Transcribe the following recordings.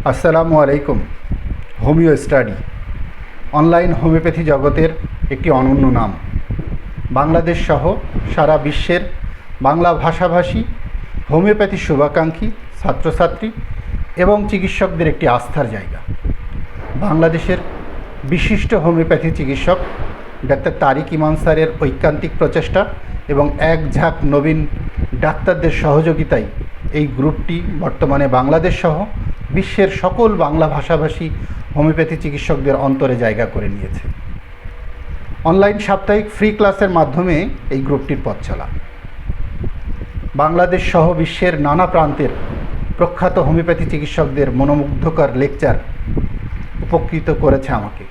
আসসালামু আলাইকুম। Homeo study online homeopathy জগতের একটি অনন্য নাম। বাংলাদেশ সহ সারা বিশ্বের বাংলা ভাষাভাষী হোমিওপ্যাথি শুভাকাঙ্ক্ষী ছাত্রছাত্রী এবং চিকিৎসকদের একটি আস্থার জায়গা। বাংলাদেশের বিশিষ্ট হোমিওপ্যাথি চিকিৎসক ডাক্তার তারিক ইমাম স্যারের ঐকান্তিক প্রচেষ্টা এবং এক ঝাঁক নবীন ডাক্তারদের সহযোগিতায় এই গ্রুপটি বর্তমানে বাংলাদেশ সহ বিশ্বের সকল বাংলা ভাষাভাষী হোমিওপ্যাথি চিকিৎসকদের অন্তরে জায়গা করে নিয়েছে। অনলাইন সাপ্তাহিক ফ্রি ক্লাসের মাধ্যমে এই গ্রুপটির পথ চলা। বাংলাদেশ সহ বিশ্বের নানা প্রান্তের প্রখ্যাত হোমিওপ্যাথি চিকিৎসকদের মনোমুগ্ধকর লেকচার উপকৃত করেছে আমাকে।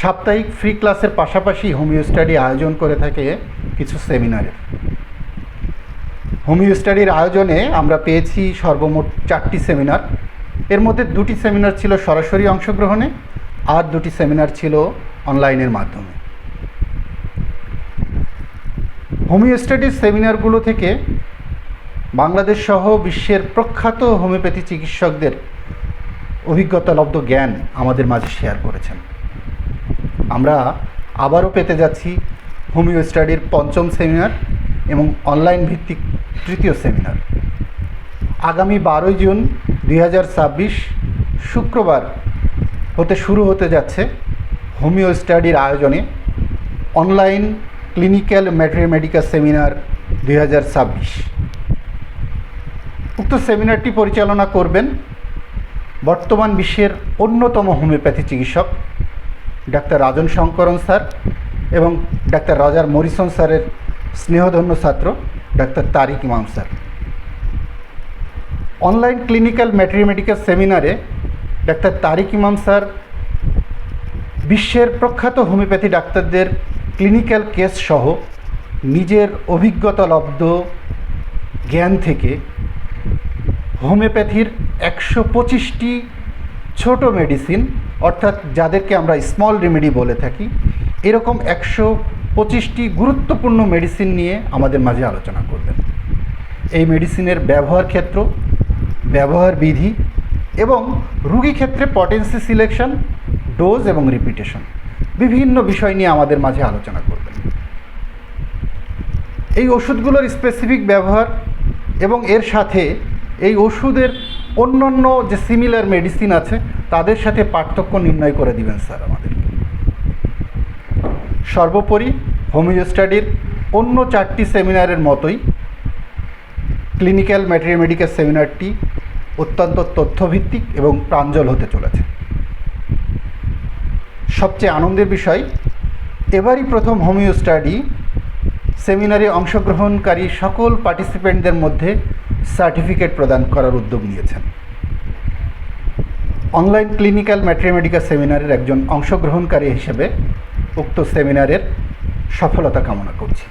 সাপ্তাহিক ফ্রি ক্লাসের পাশাপাশি হোমিও স্টাডি আয়োজন করে থাকে কিছু সেমিনারের। হোমিও স্টাডির আয়োজনে আমরা পেয়েছি সর্বমোট 4টি সেমিনার। এর মধ্যে 2টি সেমিনার ছিল সরাসরি অংশগ্রহণে, আর 2টি সেমিনার ছিল অনলাইনের মাধ্যমে। হোমিও স্টাডির সেমিনারগুলো থেকে বাংলাদেশ সহ বিশ্বের প্রখ্যাত হোমিওপ্যাথি চিকিৎসকদের অভিজ্ঞতালব্ধ জ্ঞান আমাদের মাঝে শেয়ার করেছেন। আমরা আবারও পেতে যাচ্ছি হোমিও স্টাডির 5ম সেমিনার এবং অনলাইন ভিত্তিক 3য় সেমিনার। আগামী 12 জুন 2026 শুক্রবার হতে শুরু হতে যাচ্ছে হোমিও স্টাডির আয়োজনে অনলাইন ক্লিনিক্যাল ম্যাথমেটিক্যাল সেমিনার 2026। উক্ত সেমিনারটি পরিচালনা করবেন বর্তমান বিশ্বের অন্যতম হোমিওপ্যাথি চিকিৎসক ডাক্তার রাজন শঙ্করন স্যার এবং ডাক্তার রজার মরিসন স্যারের স্নেহধন্য ছাত্র ডাক্তার তারিক ইমাম স্যার। অনলাইন ক্লিনিক্যাল ম্যাথমেটিক্যাল সেমিনারে ডাক্তার তারিক ইমাম স্যার বিশ্বের প্রখ্যাত হোমিওপ্যাথি ডাক্তারদের ক্লিনিক্যাল কেস সহ নিজের অভিজ্ঞতালব্ধ জ্ঞান থেকে হোমিওপ্যাথির 125টি ছোট মেডিসিন, অর্থাৎ যাদেরকে আমরা স্মল রেমেডি বলে থাকি, এরকম 125টি গুরুত্বপূর্ণ মেডিসিন নিয়ে আমাদের মাঝে আলোচনা করবেন। এই মেডিসিনের ব্যবহার ক্ষেত্র, ব্যবহার বিধি এবং রোগী ক্ষেত্রে পটেন্সি সিলেকশন, ডোজ এবং রিপিটেশন, বিভিন্ন বিষয় নিয়ে আমাদের মাঝে আলোচনা করবেন। এই ওষুধগুলোর স্পেসিফিক ব্যবহার এবং এর সাথে এই ওষুধের অন্যান্য যে সিমিলার মেডিসিন আছে তাদের সাথে পার্থক্য নির্ণয় করে দিবেন স্যার আমাদের। সর্বোপরি হোমিও স্টাডির অন্য 4টি সেমিনারের মতোই ক্লিনিক্যাল ম্যাথমেটিক্যাল সেমিনারটি অত্যন্ত তথ্যভিত্তিক এবং প্রাঞ্জল হতে চলেছে। সবচেয়ে আনন্দের বিষয়, এবারই প্রথম হোমিও স্টাডি সেমিনারে অংশগ্রহণকারী সকল পার্টিসিপেন্টদের মধ্যে সার্টিফিকেট প্রদান করার উদ্যোগ নিয়েছেন। অনলাইন ক্লিনিক্যাল ম্যাথমেটিক্যাল সেমিনারের একজন অংশগ্রহণকারী হিসেবে উক্ত সেমিনারের সফলতা কামনা করছি।